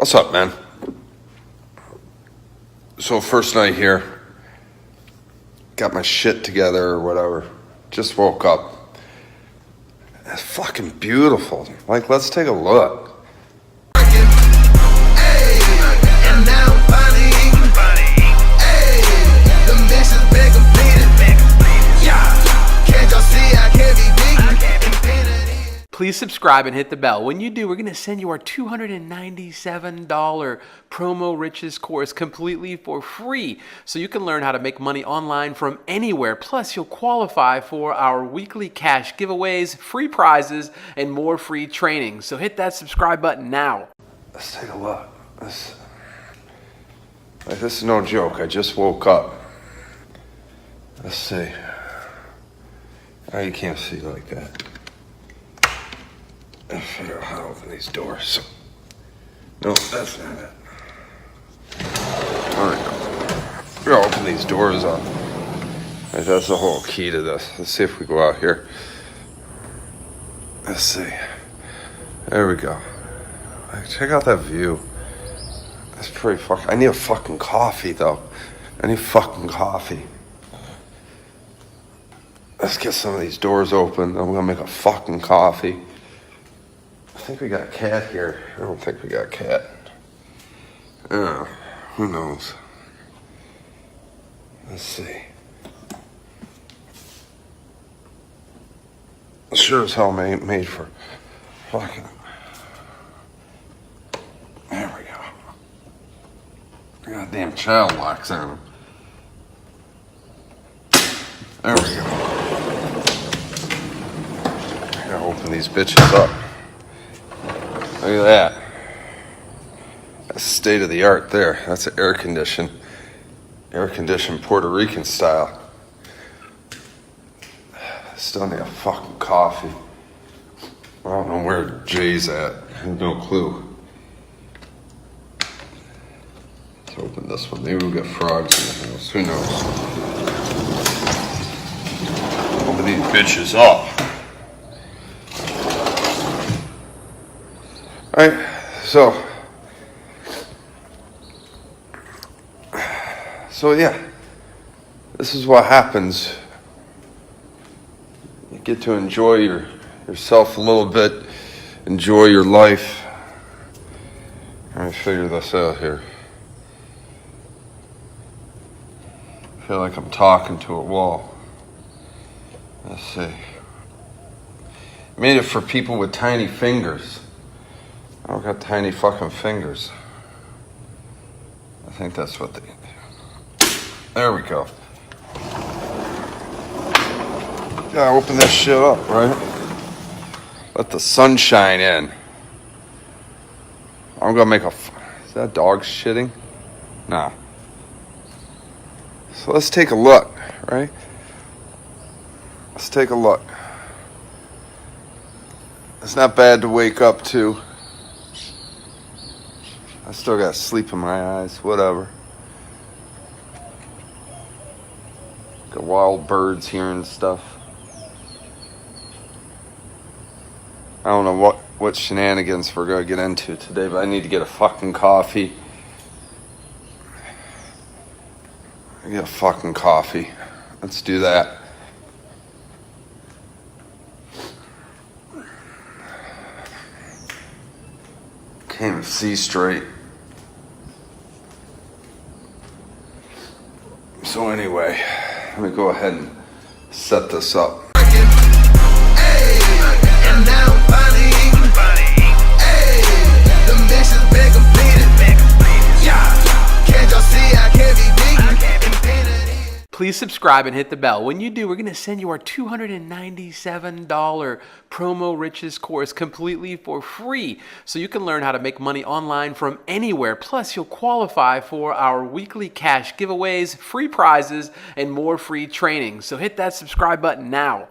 What's up, man? So first night here, got my shit together or whatever. Just woke up. It's fucking beautiful. Like, let's take a look. Please subscribe and hit the bell. When you do, we're going to send you our $297 Promo Riches course completely for free, so you can learn how to make money online from anywhere. Plus, you'll qualify for our weekly cash giveaways, free prizes, and more free training. So hit that subscribe button now. Let's take a look. This is no joke. I just woke up. Let's see. Oh, you can't see like that. I'll figure out how to open these doors. No, that's not it. Alright. We're gonna open these doors up. Right, that's the whole key to this. Let's see if we go out here. Let's see. There we go. Check out that view. That's pretty fucking... I need a fucking coffee, though. I need fucking coffee. Let's get some of these doors open. Then we're gonna make a fucking coffee. I think we got a cat here. I don't think we got a cat. Who knows? Let's see. Sure as hell made for fucking... There we go. Goddamn child locks on them. There we go. I gotta open these bitches up. Look at that. That's state of the art there. That's an air conditioned Puerto Rican style. Still need a fucking coffee. I don't know where Jay's at. I have no clue. Let's open this one. Maybe we'll get frogs in the house. Who knows? Open these bitches up. Alright, so yeah, this is what happens. You get to enjoy yourself a little bit, enjoy your life. Let me figure this out here. I feel like I'm talking to a wall. Let's see. Made it for people with tiny fingers. I've got tiny fucking fingers. I think that's what they... There we go. Gotta open this shit up, right? Let the sunshine in. I'm gonna make a... Is that dog shitting? Nah. So let's take a look, right? Let's take a look. It's not bad to wake up to. I still got sleep in my eyes, whatever. Got wild birds here and stuff. I don't know what shenanigans we're gonna get into today, but I need to get a fucking coffee. I get a fucking coffee. Let's do that. Can't even see straight. So anyway, let me go ahead and set this up. Please subscribe and hit the bell. When you do, we're going to send you our $297 Promo Riches course completely for free, so you can learn how to make money online from anywhere. Plus, you'll qualify for our weekly cash giveaways, free prizes, and more free training. So hit that subscribe button now.